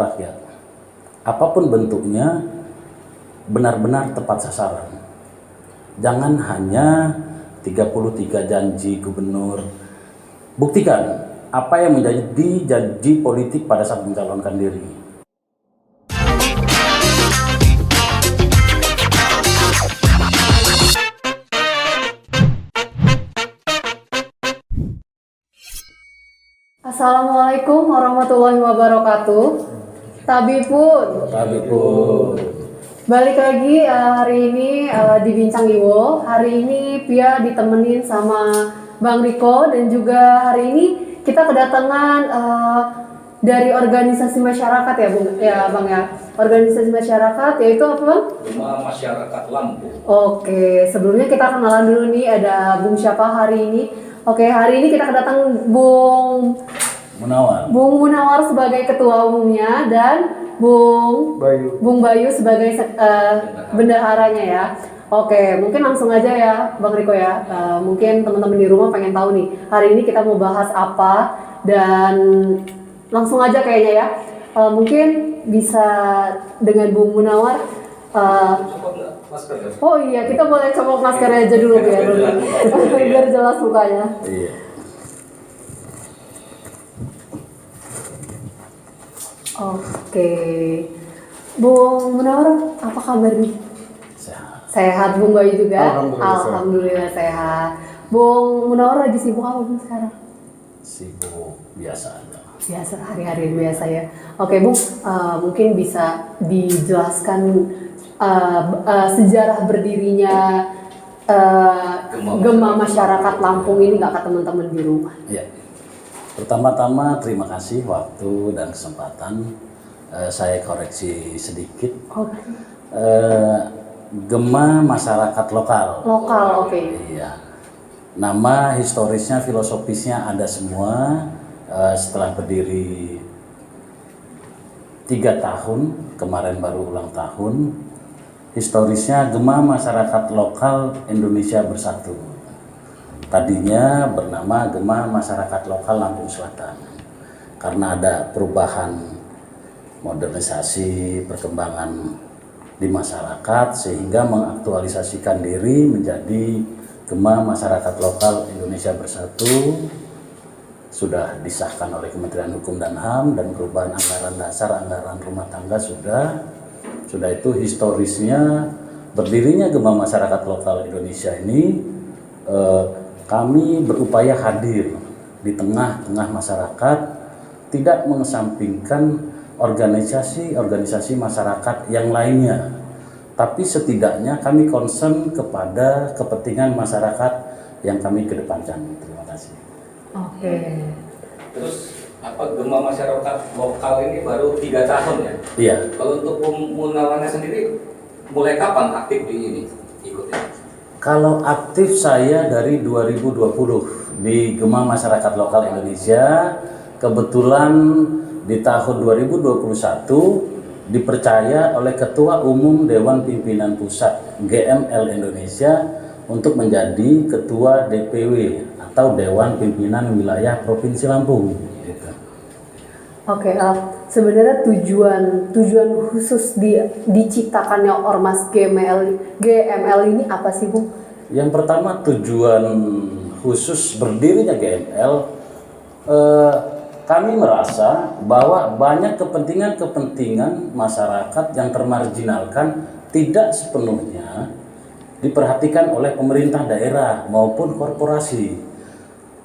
rakyat. Apapun bentuknya, benar-benar tepat sasaran. Jangan hanya 33 janji gubernur. Buktikan apa yang menjadi janji politik pada saat mencalonkan diri. Assalamualaikum warahmatullahi wabarakatuh. Tabipun. Balik lagi hari ini di Bincang Iwo. Hari ini Pia ditemenin sama Bang Riko, dan juga hari ini kita kedatangan dari organisasi masyarakat ya Bung, ya Bang ya. Organisasi masyarakat yaitu apa Bang? Gema Masyarakat Lampung. Oke, sebelumnya kita kenalan dulu nih, ada Bung siapa hari ini. Oke, hari ini kita kedatangan Bung Munawar sebagai ketua umumnya, dan Bung Bayu sebagai bendaharanya ya. Oke, mungkin langsung aja ya Bang Riko ya. Mungkin teman-teman di rumah pengen tahu nih, hari ini kita mau bahas apa, dan langsung aja kayaknya ya. Mungkin bisa dengan Bung Munawar. Oh iya, kita boleh coba maskernya aja dulu biar jelas mukanya. Iya. Oke, Bung Munawar, apa kabar nih? Sehat, Bung Bayu juga? Alhamdulillah sehat. Bung Munawar lagi sibuk apa Bung sekarang? Sibuk biasa aja. Biasa, hari-hari biasa ya. Oke Bung, mungkin bisa dijelaskan sejarah berdirinya Gema Masyarakat Lampung ini nggak ke teman-teman di rumah? Ya. Pertama-tama terima kasih waktu dan kesempatan. Saya koreksi sedikit. Oke. Gema Masyarakat Lokal. Oke. Iya. Nama historisnya, filosofisnya ada semua. Setelah berdiri 3 tahun, kemarin baru ulang tahun. Historisnya Gema Masyarakat Lokal Indonesia Bersatu. Tadinya bernama Gema Masyarakat Lokal Lampung Selatan. Karena ada perubahan, modernisasi, perkembangan di masyarakat, sehingga mengaktualisasikan diri menjadi Gema Masyarakat Lokal Indonesia Bersatu. Sudah disahkan oleh Kementerian Hukum dan HAM, dan perubahan anggaran dasar, anggaran rumah tangga sudah itu historisnya berdirinya Gema Masyarakat Lokal Indonesia ini. Kami berupaya hadir di tengah-tengah masyarakat, tidak mengesampingkan organisasi masyarakat yang lainnya, tapi setidaknya kami concern kepada kepentingan masyarakat yang kami kedepankan. Terima kasih. Oke. Terus Gema Masyarakat Lokal ini baru 3 tahun ya? Iya. Kalau untuk Munawarnya sendiri, mulai kapan aktif di ini ikutnya? Kalau aktif saya dari 2020 di Gema Masyarakat Lokal Indonesia. Kebetulan di tahun 2021 dipercaya oleh Ketua Umum Dewan Pimpinan Pusat GML Indonesia untuk menjadi Ketua DPW atau Dewan Pimpinan Wilayah Provinsi Lampung. Oke, sebenarnya tujuan khusus diciptakannya Ormas GML ini apa sih, Bung? Yang pertama, tujuan khusus berdirinya GML, kami merasa bahwa banyak kepentingan masyarakat yang termarginalkan tidak sepenuhnya diperhatikan oleh pemerintah daerah maupun korporasi.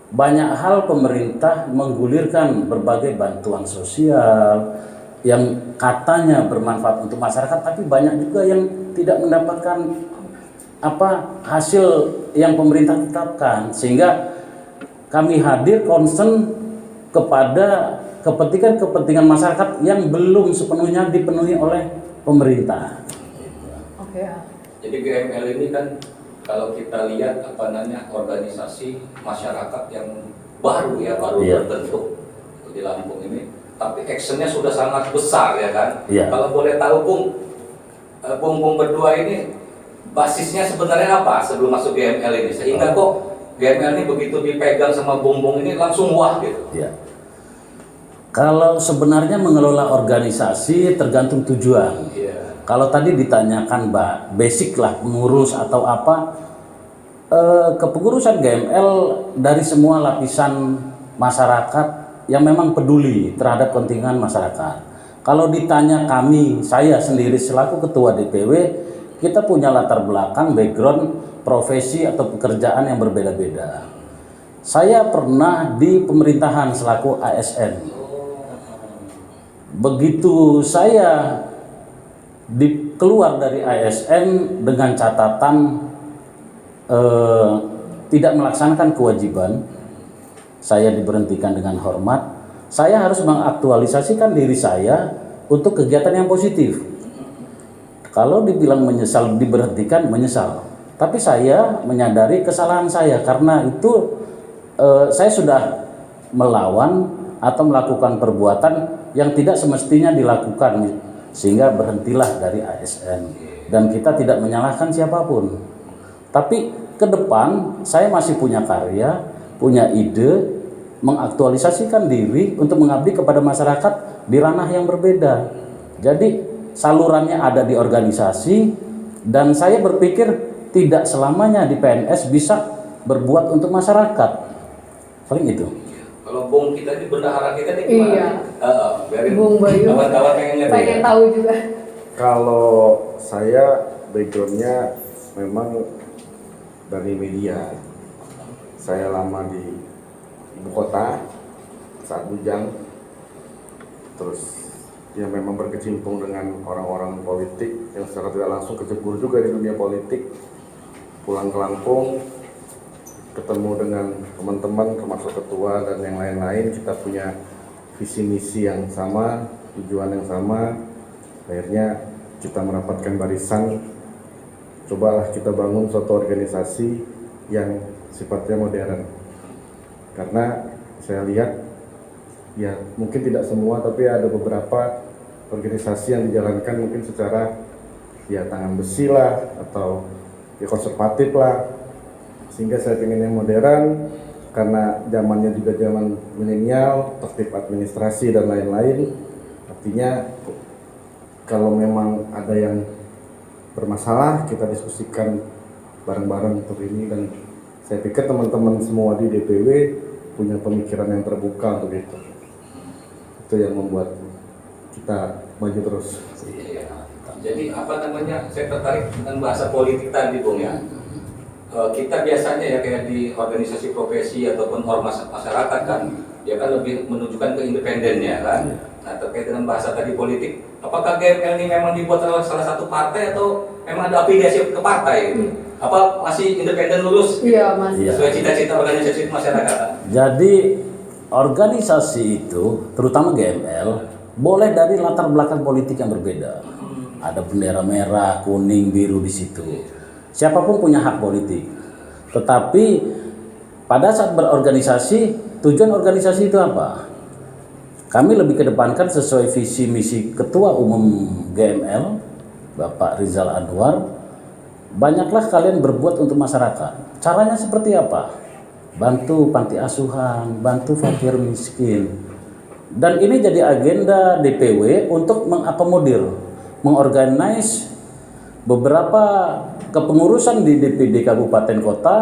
Banyak hal pemerintah menggulirkan berbagai bantuan sosial yang katanya bermanfaat untuk masyarakat, tapi banyak juga yang tidak mendapatkan hasil yang pemerintah tetapkan, sehingga kami hadir concern kepada kepentingan masyarakat yang belum sepenuhnya dipenuhi oleh pemerintah. Oke. Jadi GML ini kan kalau kita lihat organisasi masyarakat yang baru terbentuk di Lampung ini, tapi actionnya sudah sangat besar ya kan. Kalau boleh tahu Bung berdua ini basisnya sebenarnya apa sebelum masuk GML ini, sehingga kok GML ini begitu dipegang sama Bung ini langsung wah gitu. Kalau sebenarnya mengelola organisasi tergantung tujuan. Iya. Kalau tadi ditanyakan Mbak, basic lah pengurus atau apa, kepengurusan GML dari semua lapisan masyarakat yang memang peduli terhadap kepentingan masyarakat. Kalau ditanya kami, saya sendiri selaku ketua DPW, kita punya latar belakang, background, profesi atau pekerjaan yang berbeda-beda. Saya pernah di pemerintahan selaku ASN. Begitu saya keluar dari ASN dengan catatan tidak melaksanakan kewajiban, saya diberhentikan dengan hormat. Saya harus mengaktualisasikan diri saya untuk kegiatan yang positif. Kalau dibilang menyesal, diberhentikan, menyesal. Tapi saya menyadari kesalahan saya karena itu saya sudah melawan atau melakukan perbuatan yang tidak semestinya dilakukan, sehingga berhentilah dari ASN. Dan kita tidak menyalahkan siapapun. Tapi ke depan saya masih punya karya, punya ide, mengaktualisasikan diri untuk mengabdi kepada masyarakat di ranah yang berbeda. Jadi salurannya ada di organisasi, dan saya berpikir tidak selamanya di PNS bisa berbuat untuk masyarakat. Paling itu. Kalau Bung kita ini bendahara kita ini gimana? Iya. Biarin Bung Bayu kawan-kawan pengen tahu juga. Kalau saya backgroundnya memang dari media. Saya lama di ibu kota saat bujang, terus ya memang berkecimpung dengan orang-orang politik yang secara tidak langsung kecebur juga di dunia politik. Pulang ke Lampung, ketemu dengan teman-teman termasuk ketua dan yang lain-lain, kita punya visi misi yang sama, tujuan yang sama. Akhirnya kita merapatkan barisan, cobalah kita bangun suatu organisasi yang sifatnya modern. Karena saya lihat ya mungkin tidak semua, tapi ada beberapa organisasi yang dijalankan mungkin secara ya tangan besi lah atau ya konservatif lah, sehingga saya pengen yang modern karena zamannya juga zaman milenial, tertib administrasi dan lain-lain. Artinya kalau memang ada yang bermasalah, kita diskusikan bareng-bareng untuk ini, dan saya pikir teman-teman semua di DPW punya pemikiran yang terbuka untuk itu. Itu yang membuat kita maju terus. Iya. Jadi apa namanya, saya tertarik dengan bahasa politik tadi Bung ya. Kita biasanya ya kayak di organisasi profesi ataupun ormas masyarakat kan, dia kan lebih menunjukkan ke independennya kan. Nah terkait dengan bahasa tadi politik, apakah GML ini memang dibuat oleh salah satu partai atau memang ada afiliasi ke partai gitu? Apa masih independen lulus? Iya Mas. Sesuai cita-cita organisasi masyarakat. Jadi organisasi itu, terutama GML, boleh dari latar belakang politik yang berbeda. Ada bendera merah, kuning, biru di situ. Siapapun punya hak politik. Tetapi pada saat berorganisasi, tujuan organisasi itu apa? Kami lebih kedepankan sesuai visi misi Ketua Umum GML, Bapak Rizal Anwar. Banyaklah kalian berbuat untuk masyarakat. Caranya seperti apa? Bantu panti asuhan, bantu fakir miskin. Dan ini jadi agenda DPW untuk mengakomodir, mengorganize beberapa kepengurusan di DPD Kabupaten Kota,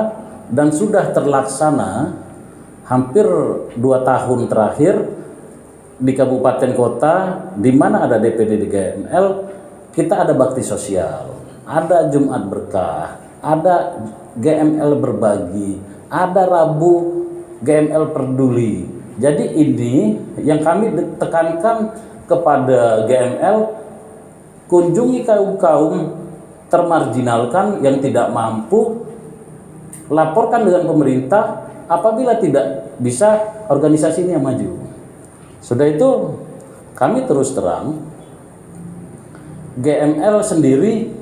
dan sudah terlaksana hampir 2 tahun terakhir di Kabupaten Kota, di mana ada DPD di GML, kita ada bakti sosial, ada Jumat Berkah, ada GML Berbagi, ada Rabu GML Peduli. Jadi ini yang kami tekankan kepada GML, kunjungi kaum-kaum termarginalkan yang tidak mampu, laporkan dengan pemerintah. Apabila tidak bisa, organisasi ini yang maju. Sudah itu kami terus terang, GML sendiri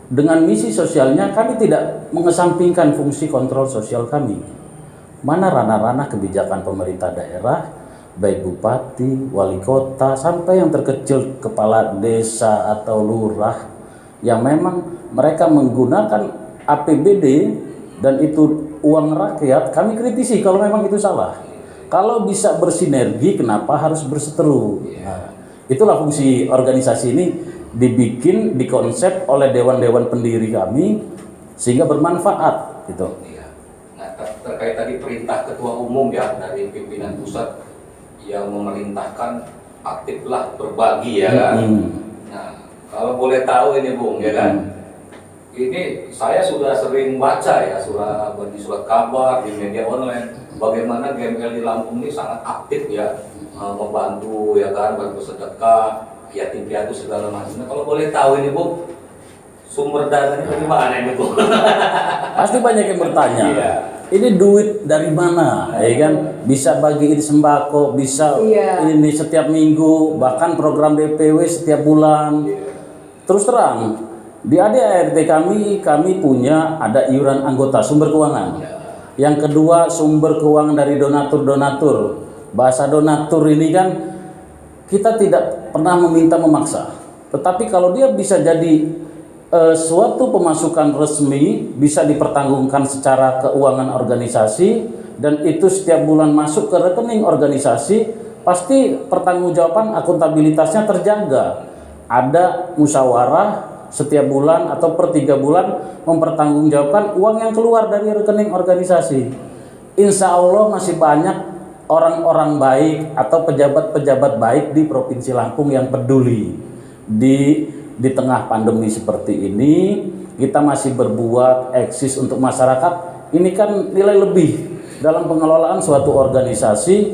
dengan misi sosialnya, kami tidak mengesampingkan fungsi kontrol sosial kami. Mana ranah-ranah kebijakan pemerintah daerah, baik bupati, wali kota, sampai yang terkecil kepala desa atau lurah, yang memang mereka menggunakan APBD dan itu uang rakyat, kami kritisi kalau memang itu salah. Kalau bisa bersinergi, kenapa harus berseteru? Nah, itulah fungsi organisasi ini dibikin, dikonsep oleh dewan-dewan pendiri kami sehingga bermanfaat gitu. Iya. Nah, terkait tadi perintah ketua umum ya dari pimpinan pusat yang memerintahkan aktiflah berbagi ya kan. Nah, kalau boleh tahu ini Bung ya kan. Ini saya sudah sering baca ya di surat kabar, di media online, bagaimana GML di Lampung ini sangat aktif ya, membantu ya kan, bantu sedekah, yatim piatu segala macam. Nah, kalau boleh tahu ini Bu, sumber dananya dari mana ini Bu? Pasti banyak yang bertanya. Iya. Ini duit dari mana? Ya kan? Bisa bagiin sembako, bisa ini setiap minggu, bahkan program DPW setiap bulan. Terus terang, di ADART kami punya ada iuran anggota sumber keuangan. Yang kedua sumber keuangan dari donatur-donatur. Bahasa donatur ini kan kita tidak pernah meminta memaksa. Tetapi kalau dia bisa jadi suatu pemasukan resmi, bisa dipertanggungan secara keuangan organisasi, dan itu setiap bulan masuk ke rekening organisasi, pasti pertanggungjawaban akuntabilitasnya terjaga. Ada musyawarah setiap bulan atau per 3 bulan mempertanggungjawabkan uang yang keluar dari rekening organisasi. Insya Allah masih banyak orang-orang baik atau pejabat-pejabat baik di Provinsi Lampung yang peduli. Di tengah pandemi seperti ini, kita masih berbuat eksis untuk masyarakat. Ini kan nilai lebih dalam pengelolaan suatu organisasi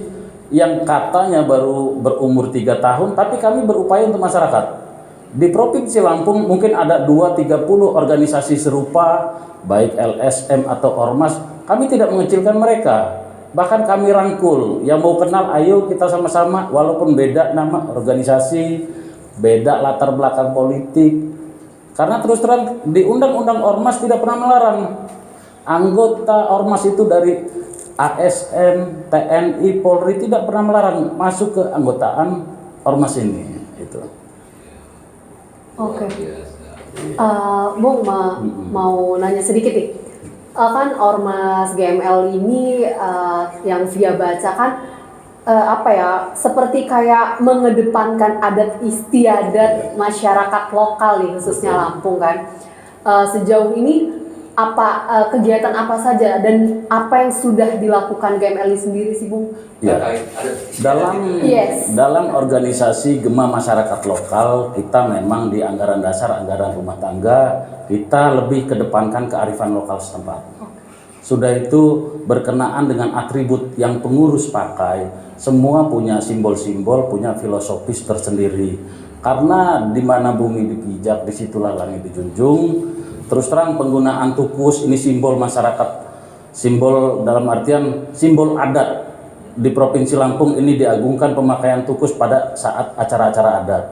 yang katanya baru berumur 3 tahun, tapi kami berupaya untuk masyarakat. Di Provinsi Lampung mungkin ada 2-30 organisasi serupa, baik LSM atau Ormas. Kami tidak mengecilkan mereka. Bahkan kami rangkul, yang mau kenal ayo kita sama-sama, walaupun beda nama organisasi, beda latar belakang politik. Karena terus terang di Undang-Undang Ormas tidak pernah melarang anggota Ormas itu dari ASN, TNI, Polri tidak pernah melarang masuk ke anggotaan Ormas ini. Itu. Oke. Bung mau nanya sedikit nih. Kan Ormas GML ini yang Via baca kan seperti kayak mengedepankan adat istiadat masyarakat lokal nih, khususnya Lampung kan. Sejauh ini kegiatan apa saja dan apa yang sudah dilakukan GML sendiri sih Bung? Ya. Dalam organisasi Gema Masyarakat Lokal, kita memang di anggaran dasar, anggaran rumah tangga, kita lebih kedepankan kearifan lokal setempat. Sudah itu berkenaan dengan atribut yang pengurus pakai, semua punya simbol-simbol, punya filosofis tersendiri. Karena di mana bumi dipijak, disitulah langit dijunjung. Terus terang penggunaan tukus ini simbol masyarakat, simbol dalam artian simbol adat. Di Provinsi Lampung ini diagungkan pemakaian tukus pada saat acara-acara adat.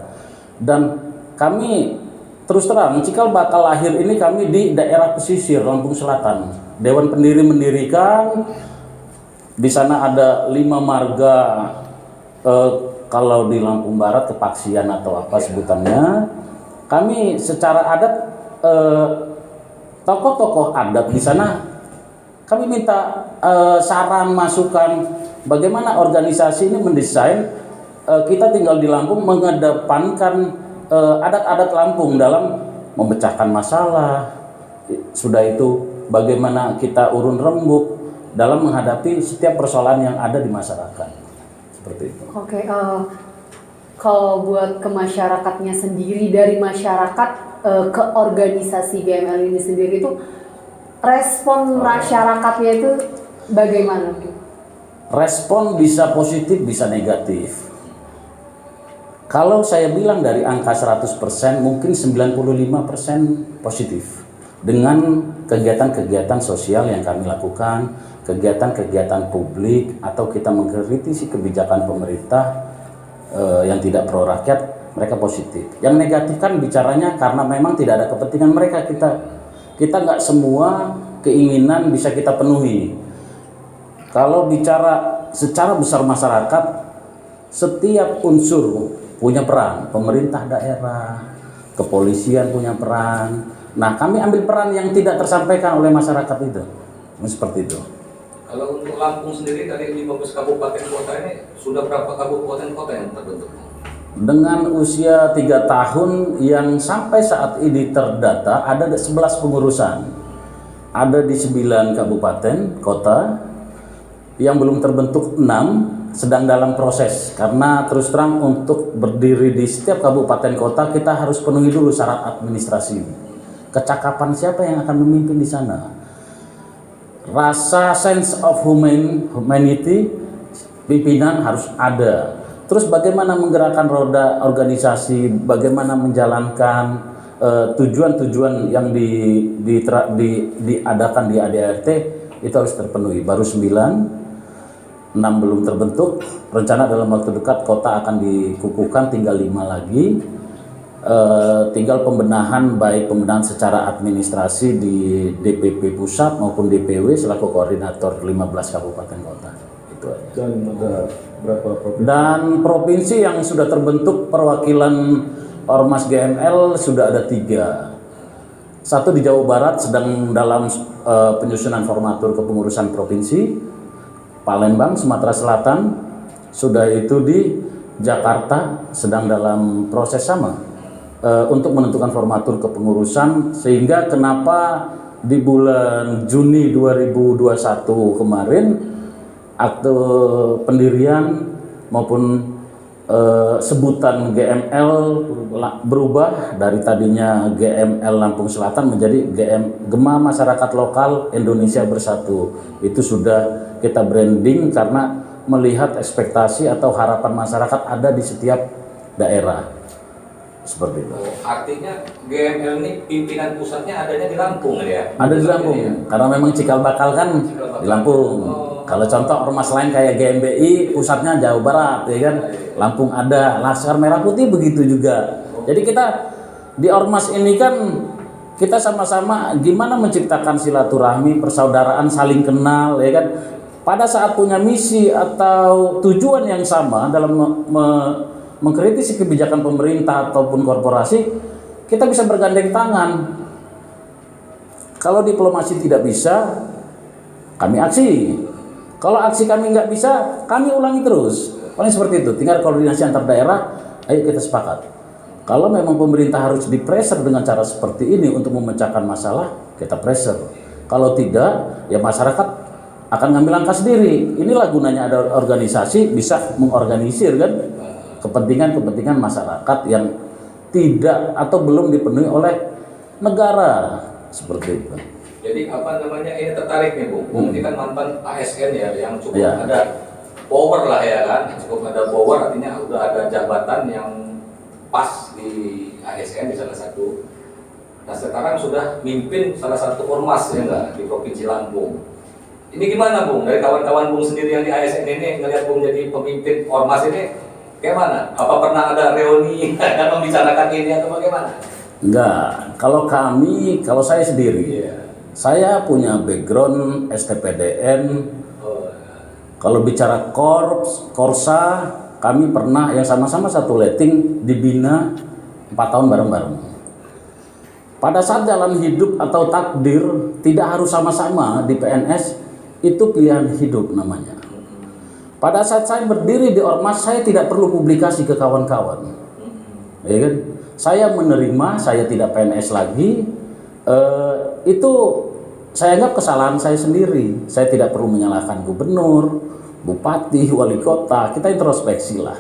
Dan kami terus terang cikal bakal lahir ini kami di daerah pesisir Lampung Selatan. Dewan pendiri mendirikan, di sana ada 5 marga, kalau di Lampung Barat kepaksian atau apa sebutannya. Kami secara adat tokoh-tokoh adat di sana kami minta saran masukan bagaimana organisasi ini mendesain. Kita tinggal di Lampung mengedepankan adat-adat Lampung dalam memecahkan masalah. Sudah itu bagaimana kita urun rembuk dalam menghadapi setiap persoalan yang ada di masyarakat. Seperti itu. Oke, kalau buat ke masyarakatnya sendiri, dari masyarakat ke organisasi GML ini sendiri itu respon masyarakatnya itu bagaimana? Respon bisa positif, bisa negatif. Kalau saya bilang dari angka 100%, mungkin 95% positif. Dengan kegiatan-kegiatan sosial yang kami lakukan, kegiatan-kegiatan publik, atau kita mengkritisi kebijakan pemerintah yang tidak pro rakyat, mereka positif. Yang negatif kan bicaranya karena memang tidak ada kepentingan mereka. Kita nggak semua keinginan bisa kita penuhi. Kalau bicara secara besar masyarakat, setiap unsur punya peran. Pemerintah daerah, kepolisian punya peran. Nah, kami ambil peran yang tidak tersampaikan oleh masyarakat itu. Seperti itu. Kalau untuk Lampung sendiri dari 15 kabupaten kota ini sudah berapa kabupaten kota yang terbentuk? Dengan usia 3 tahun yang sampai saat ini terdata ada 11 pengurusan. Ada di 9 kabupaten kota, yang belum terbentuk 6, sedang dalam proses. Karena terus terang untuk berdiri di setiap kabupaten kota kita harus penuhi dulu syarat administrasi. Kecakapan siapa yang akan memimpin di sana? Rasa sense of humanity pimpinan harus ada. Terus bagaimana menggerakkan roda organisasi, bagaimana menjalankan tujuan-tujuan yang diadakan di ADART itu harus terpenuhi. Baru 9, 6 belum terbentuk. Rencana dalam waktu dekat kota akan dikukuhkan, tinggal 5 lagi. Tinggal pembenahan, baik pembenahan secara administrasi di DPP pusat maupun DPW selaku koordinator 15 kabupaten kota. Itu aja. Dan ada berapa provinsi? Dan provinsi yang sudah terbentuk perwakilan Ormas GML sudah ada 3. Satu di Jawa Barat sedang dalam penyusunan formatur kepengurusan provinsi. Palembang, Sumatera Selatan. Sudah itu di Jakarta sedang dalam proses sama. Untuk menentukan formatur kepengurusan, sehingga kenapa di bulan Juni 2021 kemarin akte pendirian maupun sebutan GML berubah dari tadinya GML Lampung Selatan menjadi Gema Masyarakat Lokal Indonesia Bersatu. Itu sudah kita branding karena melihat ekspektasi atau harapan masyarakat ada di setiap daerah. Seperti itu. Artinya GML ini pimpinan pusatnya adanya di Lampung ya? Ada di Lampung, karena memang cikal bakal kan di Lampung. Kalau contoh ormas lain kayak GMBI, pusatnya Jawa Barat, ya kan? Lampung ada, Laskar Merah Putih begitu juga. Jadi kita di ormas ini kan kita sama-sama gimana menciptakan silaturahmi, persaudaraan, saling kenal, ya kan? Pada saat punya misi atau tujuan yang sama dalam mengkritisi kebijakan pemerintah ataupun korporasi, kita bisa bergandeng tangan. Kalau diplomasi tidak bisa, kami aksi. Kalau aksi kami nggak bisa, kami ulangi terus. Paling seperti itu. Tinggal koordinasi antar daerah, ayo kita sepakat. Kalau memang pemerintah harus di-pressure dengan cara seperti ini untuk memecahkan masalah, kita pressure. Kalau tidak, ya masyarakat akan ngambil langkah sendiri. Inilah gunanya ada organisasi bisa mengorganisir kan kepentingan-kepentingan masyarakat yang tidak atau belum dipenuhi oleh negara, seperti itu. Jadi apa namanya, ini tertarik nih Bung. Ini kan mantan ASN ya, yang cukup ada power lah ya kan, cukup ada power, artinya udah ada jabatan yang pas di ASN di salah satu. Nah sekarang sudah mimpin salah satu ormas ya enggak di Provinsi Lampung. Ini gimana Bung? Dari kawan-kawan Bung sendiri yang di ASN ini ngelihat Bung jadi pemimpin ormas ini, bagaimana? Apa pernah ada reuni yang membicarakan ini atau bagaimana? Enggak, kalau saya sendiri, saya punya background STPDN. Kalau bicara Korsa, kami pernah yang sama-sama satu letting dibina 4 tahun bareng-bareng. Pada saat jalan hidup atau takdir tidak harus sama-sama di PNS, itu pilihan hidup namanya. Pada saat saya berdiri di ormas, saya tidak perlu publikasi ke kawan-kawan, ya kan? Saya menerima, saya tidak PNS lagi. Itu saya anggap kesalahan saya sendiri. Saya tidak perlu menyalahkan gubernur, bupati, wali kota. Kita introspeksi lah.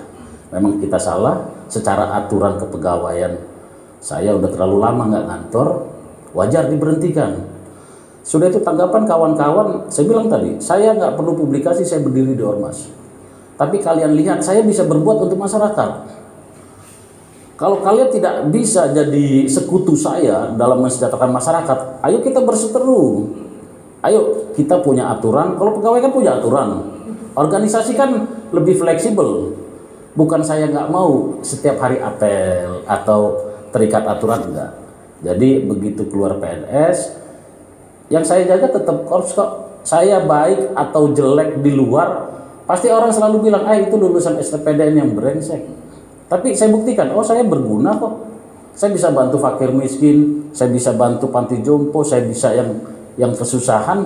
Memang kita salah secara aturan kepegawaian. Saya udah terlalu lama nggak ngantor, wajar diberhentikan. Sudah itu tanggapan kawan-kawan, saya bilang tadi, saya nggak perlu publikasi, saya berdiri di ormas. Tapi kalian lihat, saya bisa berbuat untuk masyarakat. Kalau kalian tidak bisa jadi sekutu saya dalam mensejahterakan masyarakat, ayo kita berseteru. Ayo kita punya aturan, kalau pegawai kan punya aturan. Organisasi kan lebih fleksibel. Bukan saya nggak mau setiap hari apel atau terikat aturan, enggak. Jadi begitu keluar PNS, yang saya jaga tetap korps kok. Saya baik atau jelek di luar, pasti orang selalu bilang, itu lulusan STPDN yang brengsek. Tapi saya buktikan, saya berguna kok. Saya bisa bantu fakir miskin, saya bisa bantu panti jompo, saya bisa yang kesusahan.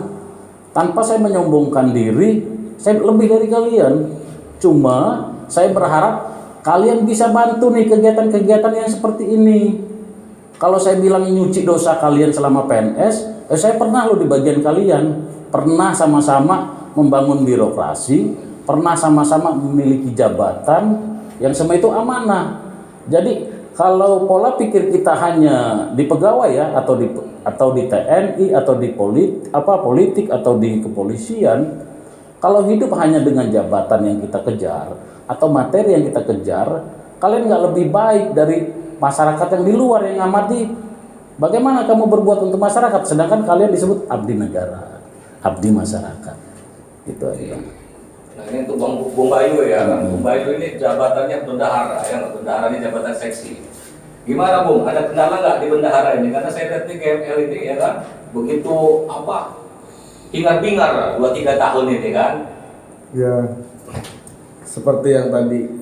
tanpa saya menyombongkan diri, saya lebih dari kalian. Cuma saya berharap kalian bisa bantu nih kegiatan-kegiatan yang seperti ini. Kalau saya bilang nyuci dosa kalian selama PNS, saya pernah loh di bagian kalian, pernah sama-sama membangun birokrasi, pernah sama-sama memiliki jabatan yang semua itu amanah. Jadi kalau pola pikir kita hanya di pegawai ya, atau di TNI atau di politik atau di kepolisian, kalau hidup hanya dengan jabatan yang kita kejar atau materi yang kita kejar, kalian nggak lebih baik dari masyarakat yang di luar yang ngamati bagaimana kamu berbuat untuk masyarakat, sedangkan kalian disebut abdi negara, abdi masyarakat. Itu aja. Nah ini untuk Bung Bayu ya, Bung Bayu ini jabatannya bendahara ya, bendahara ini jabatan seksi. Gimana Bung, ada kendala nggak di bendahara ini? Karena saya lihat nih GML ini ya kan, begitu hingar-bingar 2-3 tahun ini kan. Ya, seperti yang tadi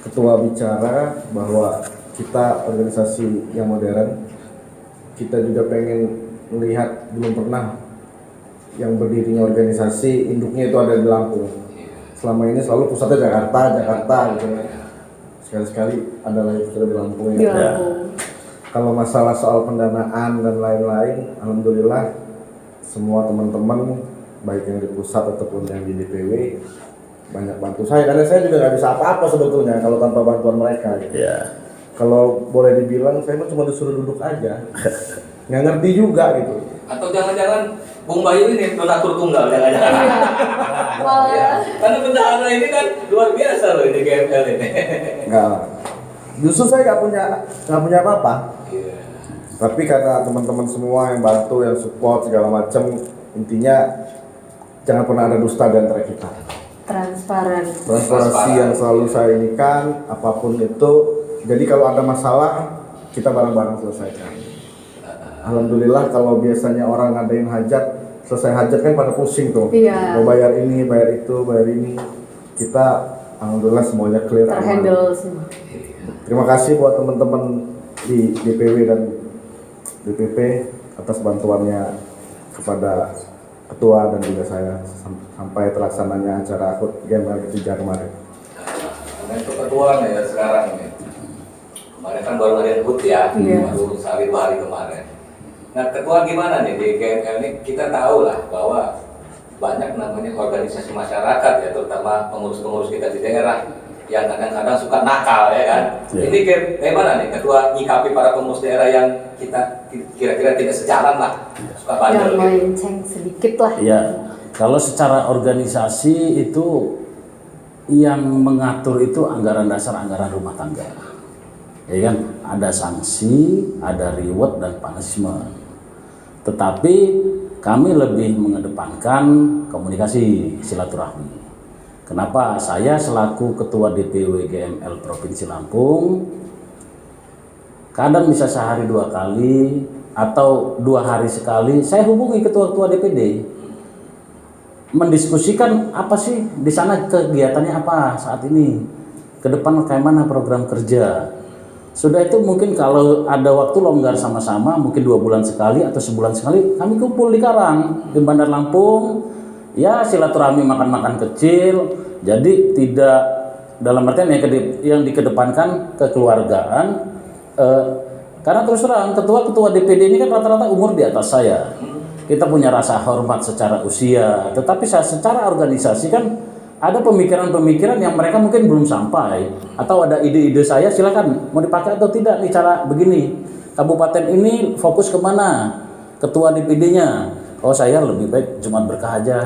ketua bicara bahwa kita organisasi yang modern, kita juga pengen melihat, belum pernah yang berdirinya organisasi induknya itu ada di Lampung. Selama ini selalu pusatnya Jakarta gitu. Sekali-sekali ada lagi pusatnya di Lampung ya. Kalau masalah soal pendanaan dan lain-lain, alhamdulillah semua teman-teman baik yang di pusat ataupun yang di DPW banyak bantu saya, karena saya juga nggak bisa apa-apa sebetulnya kalau tanpa bantuan mereka gitu. Kalau boleh dibilang saya cuma disuruh duduk aja, nggak ngerti juga gitu. Atau jangan-jangan Bung Bayu ini donatur tunggal, jangan-jangan. Ya. Karena bendahara ini kan luar biasa loh ini GML ini. Nggak, justru saya nggak punya apa-apa. Tapi karena teman-teman semua yang bantu, yang support segala macam, intinya jangan pernah ada dusta di antara kita. Transparansi yang selalu saya inikan, apapun itu. Jadi kalau ada masalah, kita bareng-bareng selesaikan. Alhamdulillah kalau biasanya orang ngadain hajat, selesai hajat kan pada pusing tuh. Mau bayar ini, bayar itu, bayar ini. Kita alhamdulillah semuanya clear. Terhandle semua. Terima kasih buat teman-teman di DPW dan DPP atas bantuannya kepada ketua dan juga saya sampai terlaksananya acara HUT GML ketiga kemarin. Nah, untuk ketua nih ya sekarang nih. Kemarin kan baru ada HUT ya, baru sehari 2 hari kemarin. Nah ketua gimana nih di GML ini? Kita tahu lah bahwa banyak namanya organisasi masyarakat ya, terutama pengurus-pengurus kita di daerah yang kadang-kadang suka nakal ya kan. Ini gimana nih ketua nyikapi para pengurus daerah yang kita kira-kira tidak sejalan lah, suka bandel. Yang melenceng sedikit lah. Ya, kalau secara organisasi itu yang mengatur itu anggaran dasar, anggaran rumah tangga. Ya kan, ada sanksi, ada reward dan punishment. Tetapi kami lebih mengedepankan komunikasi, silaturahmi. Kenapa? Saya selaku ketua DPW GML Provinsi Lampung, kadang bisa sehari 2 kali atau 2 hari sekali saya hubungi ketua-ketua DPD, mendiskusikan apa sih di sana kegiatannya apa saat ini, ke depan kayak mana program kerja. Sudah itu mungkin kalau ada waktu longgar sama-sama, mungkin 2 bulan sekali atau sebulan sekali kami kumpul di Karang, di Bandar Lampung. Ya silaturahmi makan-makan kecil, jadi tidak dalam artian yang dikedepankan kekeluargaan. Karena terus terang ketua-ketua DPD ini kan rata-rata umur di atas saya. Kita punya rasa hormat secara usia, tetapi secara organisasi kan ada pemikiran-pemikiran yang mereka mungkin belum sampai, atau ada ide-ide saya, silakan mau dipakai atau tidak nih cara begini. Kabupaten ini fokus kemana? Ketua DPD-nya, oh saya lebih baik Jumat Berkah aja,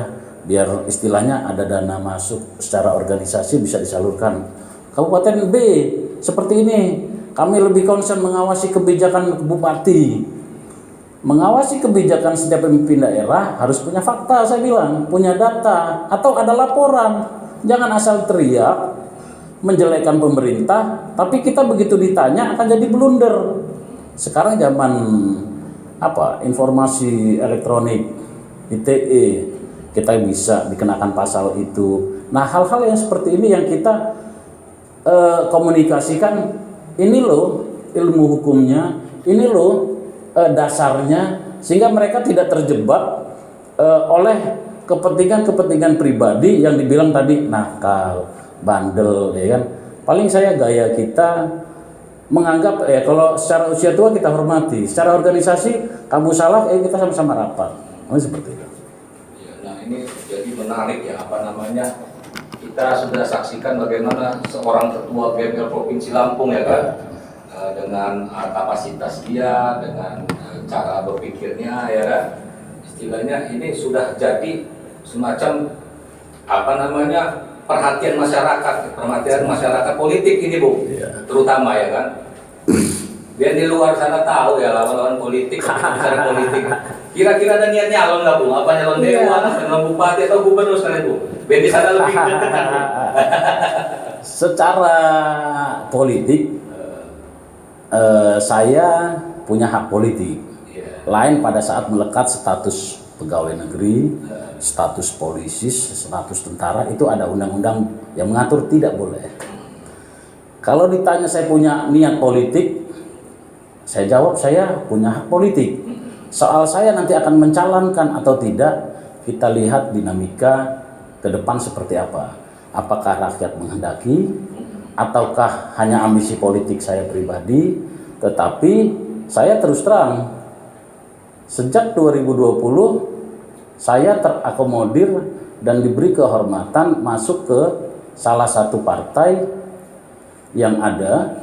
biar istilahnya ada dana masuk secara organisasi bisa disalurkan. Kabupaten B seperti ini, kami lebih concern mengawasi kebijakan bupati. Mengawasi kebijakan setiap pemimpin daerah harus punya fakta, saya bilang, punya data, atau ada laporan. Jangan asal teriak, menjelekkan pemerintah, tapi kita begitu ditanya akan jadi blunder. Sekarang zaman informasi elektronik, ITE, kita bisa dikenakan pasal itu. Nah hal-hal yang seperti ini yang kita komunikasikan, ini loh ilmu hukumnya, ini loh dasarnya, sehingga mereka tidak terjebak oleh kepentingan pribadi yang dibilang tadi nakal, bandel, ya kan. Paling saya gaya kita menganggap kalau secara usia tua kita hormati, secara organisasi kamu salah, kita sama-sama rapat. Seperti itu. Ya, nah ini jadi menarik ya, kita sudah saksikan bagaimana seorang ketua GML Provinsi Lampung ya kan, dengan kapasitas dia, dengan cara berpikirnya ya kan, istilahnya ini sudah jadi semacam perhatian masyarakat politik ini Bu, terutama ya kan. Biar di luar sana tahu ya lawan-lawan politik, bicara politik. Kira-kira ada niat nyalon nggak Bu? Apa nyalon dewan, nyalon bupati atau gubernur sekalian Bu? Biar di sana lebih dekat Bu. Secara politik, saya punya hak politik. Lain pada saat melekat status pegawai negeri, status polisi, status tentara, itu ada undang-undang yang mengatur tidak boleh. Kalau ditanya saya punya niat politik, saya jawab saya punya hak politik. Soal saya nanti akan mencalonkan atau tidak, kita lihat dinamika ke depan seperti apa. Apakah rakyat menghendaki, ataukah hanya ambisi politik saya pribadi. Tetapi saya terus terang, sejak 2020 saya terakomodir dan diberi kehormatan masuk ke salah satu partai yang ada,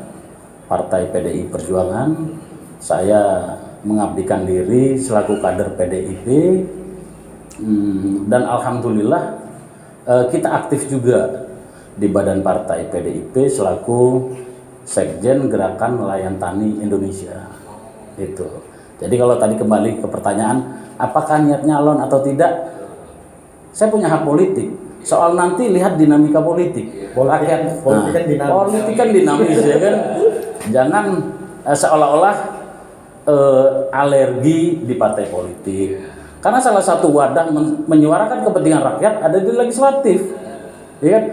Partai PDI Perjuangan. Saya mengabdikan diri selaku kader PDIP, dan alhamdulillah kita aktif juga di badan partai PDIP selaku Sekjen Gerakan Nelayan Tani Indonesia. Itu. Jadi kalau tadi kembali ke pertanyaan, apakah niat nyalon atau tidak? Saya punya hak politik. Soal nanti lihat dinamika politik. Politik kan dinamis ya kan. Jangan seolah-olah alergi di partai politik. Karena salah satu wadah menyuarakan kepentingan rakyat ada di legislatif. Ya kan?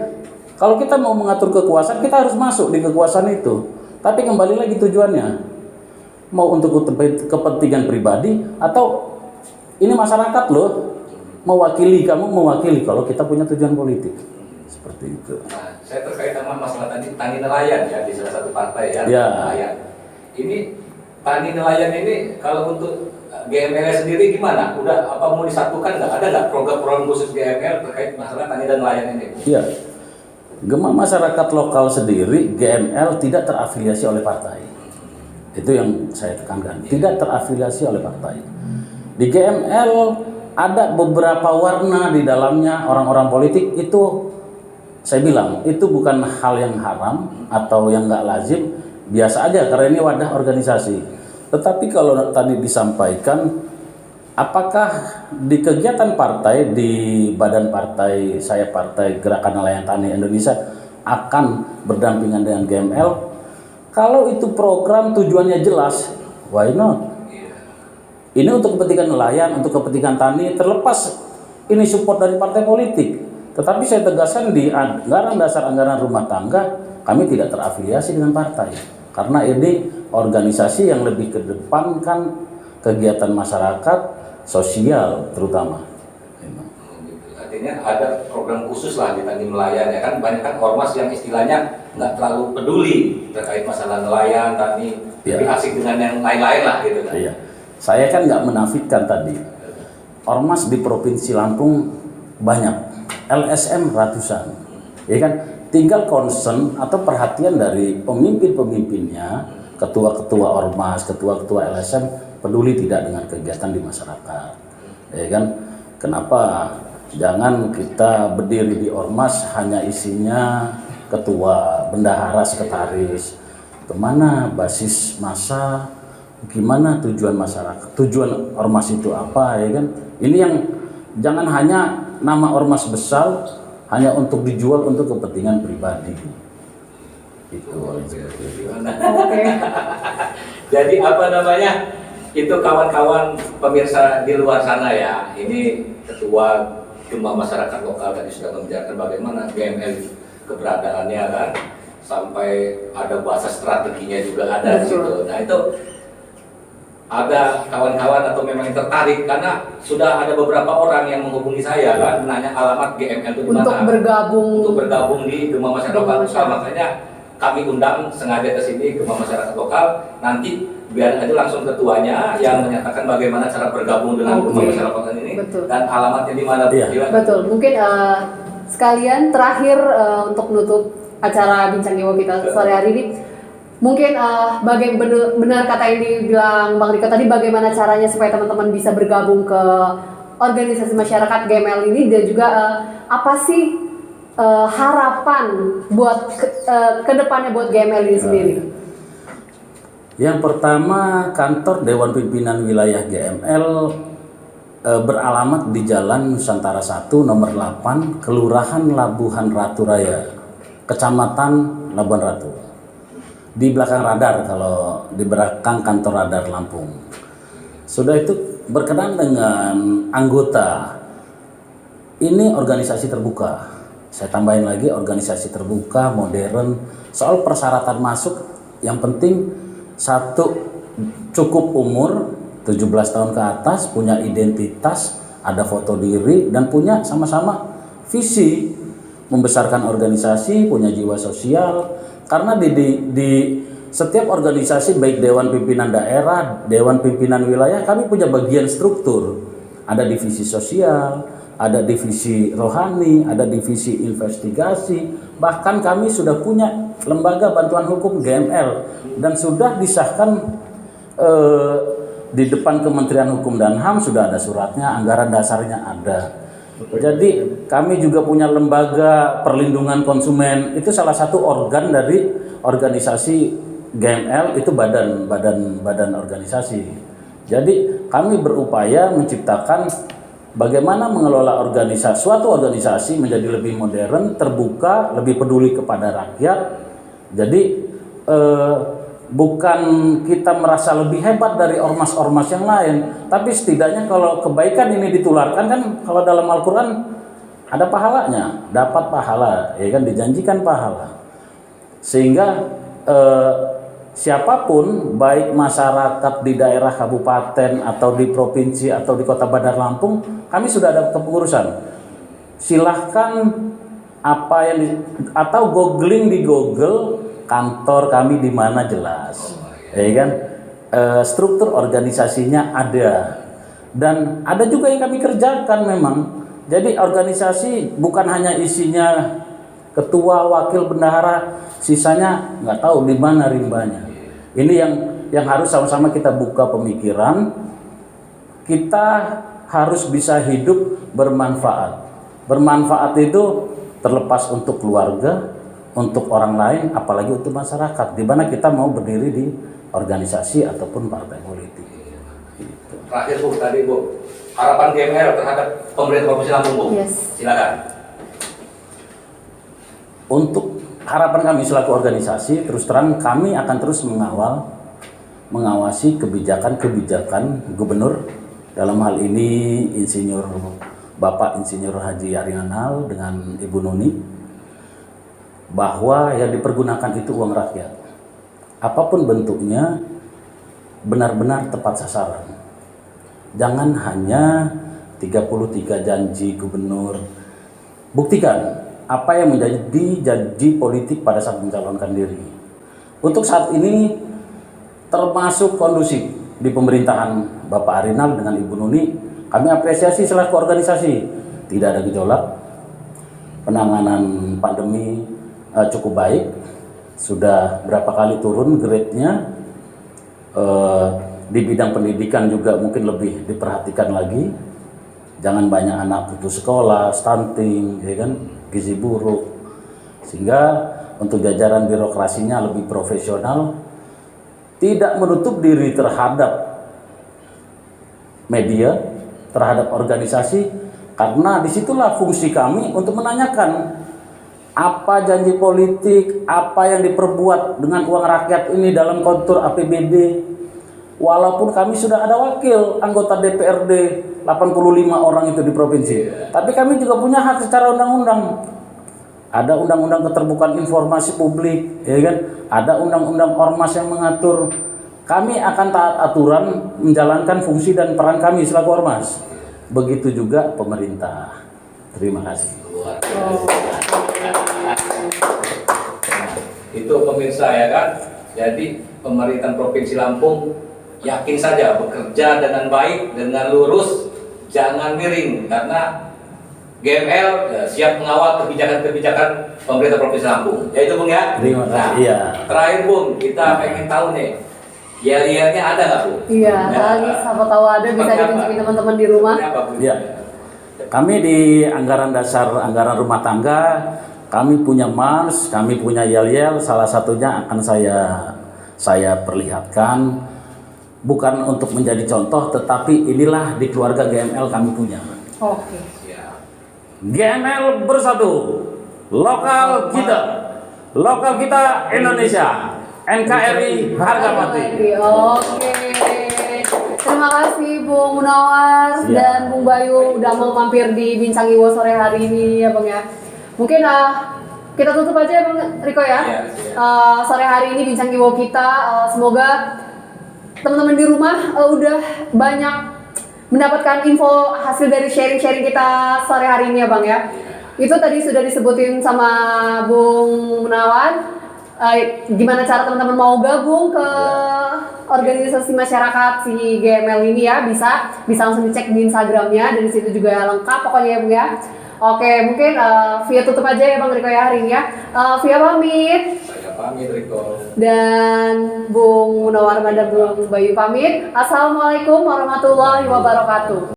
Kalau kita mau mengatur kekuasaan, kita harus masuk di kekuasaan itu. Tapi kembali lagi tujuannya. Mau untuk kepentingan pribadi atau ini masyarakat loh, mewakili kamu, mewakili kalau kita punya tujuan politik. Seperti itu. Nah, saya terkait sama masalah tani nelayan ya di salah satu partai ya. Nelayan. Ini tani nelayan ini kalau untuk GML sendiri gimana? Udah apa mau disatukan nggak? Ada nggak program-program khusus GML terkait masalah tani dan nelayan ini? Iya. Gema masyarakat lokal sendiri GML tidak terafiliasi oleh partai. Itu yang saya tekankan. Tidak terafiliasi oleh partai. Di GML ada beberapa warna di dalamnya orang-orang politik itu. Saya bilang itu bukan hal yang haram atau yang nggak lazim, biasa aja karena ini wadah organisasi. Tetapi kalau tadi disampaikan, apakah di kegiatan partai, di badan partai saya, Partai Gerakan Nelayan Tani Indonesia, akan berdampingan dengan GML? Kalau itu program tujuannya jelas, why not? Ini untuk kepentingan nelayan, untuk kepentingan tani, terlepas ini support dari partai politik. Tetapi saya tegaskan di anggaran dasar anggaran rumah tangga, kami tidak terafiliasi dengan partai. Karena ini organisasi yang lebih kedepankan kegiatan masyarakat, sosial terutama. Artinya ada program khusus lah di tani nelayan ya kan. Banyak kan ormas yang istilahnya nggak terlalu peduli terkait masalah nelayan, tani, lebih asik dengan yang lain-lain lah gitu kan. Iya. Saya kan nggak menafikan tadi. Ormas di Provinsi Lampung banyak. LSM ratusan, ya kan? Tinggal concern atau perhatian dari pemimpin-pemimpinnya, ketua-ketua ormas, ketua-ketua LSM peduli tidak dengan kegiatan di masyarakat, ya kan? Kenapa jangan kita berdiri di ormas hanya isinya ketua, bendahara, sekretaris, kemana basis massa, gimana tujuan masyarakat, tujuan ormas itu apa, ya kan? Ini yang jangan hanya nama ormas besar hanya untuk dijual untuk kepentingan pribadi. Itu Jadi itu kawan-kawan pemirsa di luar sana ya. Ini ketua Gema Masyarakat Lokal tadi sudah membicarakan bagaimana GML keberadaannya kan, sampai ada bahasa strateginya juga ada di situ. Nah itu ada kawan-kawan atau memang yang tertarik, karena sudah ada beberapa orang yang menghubungi saya kan menanya alamat GML itu di mana untuk bergabung di Gema Masyarakat Lokal. Makanya kami undang sengaja ke sini Gema Masyarakat Lokal, nanti biar aja langsung ketuanya yang menyatakan bagaimana cara bergabung dengan Gema Masyarakat Lokal ini. Betul. Dan alamatnya di mana. Betul. Mungkin sekalian terakhir untuk menutup acara Bincang Gewo kita sore hari ini, mungkin benar kata yang dibilang Bang Riko tadi, bagaimana caranya supaya teman-teman bisa bergabung ke organisasi masyarakat GML ini, dan juga apa sih harapan buat kedepannya buat GML ini sendiri? Yang pertama, kantor Dewan Pimpinan Wilayah GML beralamat di Jalan Nusantara 1 nomor 8, Kelurahan Labuhan Ratu Raya, Kecamatan Labuhan Ratu. Di belakang radar, kalau di belakang kantor radar Lampung. Sudah itu berkenan dengan anggota. Ini organisasi terbuka. Saya tambahin lagi, organisasi terbuka, modern. Soal persyaratan masuk, yang penting satu, cukup umur 17 tahun ke atas, punya identitas, ada foto diri, dan punya sama-sama visi membesarkan organisasi, punya jiwa sosial. Karena di setiap organisasi, baik Dewan Pimpinan Daerah, Dewan Pimpinan Wilayah, kami punya bagian struktur. Ada divisi sosial, ada divisi rohani, ada divisi investigasi. Bahkan kami sudah punya lembaga bantuan hukum GML dan sudah disahkan di depan Kementerian Hukum dan HAM, sudah ada suratnya, anggaran dasarnya ada. Jadi kami juga punya lembaga perlindungan konsumen, itu salah satu organ dari organisasi GML, itu badan organisasi. Jadi kami berupaya menciptakan bagaimana mengelola suatu organisasi menjadi lebih modern, terbuka, lebih peduli kepada rakyat. Jadi bukan kita merasa lebih hebat dari ormas-ormas yang lain, tapi setidaknya kalau kebaikan ini ditularkan, kan kalau dalam Al-Quran ada pahalanya, dapat pahala, ya kan, dijanjikan pahala. Sehingga siapapun, baik masyarakat di daerah kabupaten atau di provinsi atau di Kota Bandar Lampung, kami sudah ada kepengurusan. Silahkan atau googling di Google, kantor kami di mana jelas, ya kan, struktur organisasinya ada, dan ada juga yang kami kerjakan memang. Jadi organisasi bukan hanya isinya ketua, wakil, bendahara, sisanya nggak tahu di mana rimbanya. Ini yang harus sama-sama kita buka pemikiran. Kita harus bisa hidup bermanfaat. Bermanfaat itu terlepas untuk keluarga, untuk orang lain, apalagi untuk masyarakat, di mana kita mau berdiri di organisasi ataupun partai politik. Gitu. Terakhir Bu, tadi Bu, harapan GML terhadap pemerintah Provinsi Lampung Bu, silakan. Untuk harapan kami selaku organisasi, terus terang kami akan terus mengawasi kebijakan Gubernur, dalam hal ini Bapak Insinyur Haji Arianal dengan Ibu Nuni, bahwa yang dipergunakan itu uang rakyat, apapun bentuknya, benar-benar tepat sasaran. Jangan hanya 33 janji gubernur. Buktikan apa yang menjadi janji politik pada saat mencalonkan diri. Untuk saat ini termasuk kondusif di pemerintahan Bapak Arianal dengan Ibu Nuni, kami apresiasi selaku organisasi. Tidak ada gejolak, penanganan pandemi cukup baik, sudah berapa kali turun grade-nya, di bidang pendidikan juga mungkin lebih diperhatikan lagi, jangan banyak anak putus sekolah, stunting, ya kan, gizi buruk, sehingga untuk jajaran birokrasinya lebih profesional, tidak menutup diri terhadap media, terhadap organisasi, karena disitulah fungsi kami untuk menanyakan apa janji politik, apa yang diperbuat dengan uang rakyat ini dalam kontur APBD. Walaupun kami sudah ada wakil anggota DPRD 85 orang itu di provinsi, tapi kami juga punya hak secara undang-undang. Ada undang-undang keterbukaan informasi publik, ya kan? Ada undang-undang ormas yang mengatur kami akan taat aturan menjalankan fungsi dan peran kami selaku ormas. Begitu juga pemerintah. Terima kasih. Luar biasa. Itu pemirsa ya kan. Jadi pemerintah Provinsi Lampung yakin saja bekerja dengan baik, dengan lurus, jangan miring karena GML siap mengawal kebijakan-kebijakan pemerintah Provinsi Lampung. Ya itu Bung ya. Terima kasih. Iya. Terakhir Bung, kita pengen tahu nih, yel-yelnya ada nggak Bung? Iya, lagi siapa tahu ada bisa ditunjukin teman-teman di rumah. Seperti apa, Bung? Ya. Kami di anggaran dasar anggaran rumah tangga, kami punya mars, kami punya yel-yel. Salah satunya akan saya perlihatkan, bukan untuk menjadi contoh, tetapi inilah di keluarga GML kami punya. Oke. Ya. GML bersatu, lokal kita Indonesia, NKRI harga mati. Oke. Terima kasih Bung Munawar Siap. dan Bung Bayu udah mau mampir di Bincang Iwo sore hari ini ya Bang ya. Mungkin kita tutup aja ya Bang Riko ya. Iya, siap. Sore hari ini Bincang Iwo kita semoga teman-teman di rumah udah banyak mendapatkan info hasil dari sharing-sharing kita sore hari ini ya Bang ya. Itu tadi sudah disebutin sama Bung Munawar. Gimana cara teman-teman mau gabung ke organisasi masyarakat si GML ini ya, bisa langsung dicek di Instagramnya, dan di situ juga lengkap pokoknya ya Bung ya. Oke, mungkin Via tutup aja ya Bang Riko ya hari ini ya. Via pamit. Saya pamit Riko. Dan Bung Munawar dan Bung Bayu pamit. Assalamualaikum warahmatullahi wabarakatuh.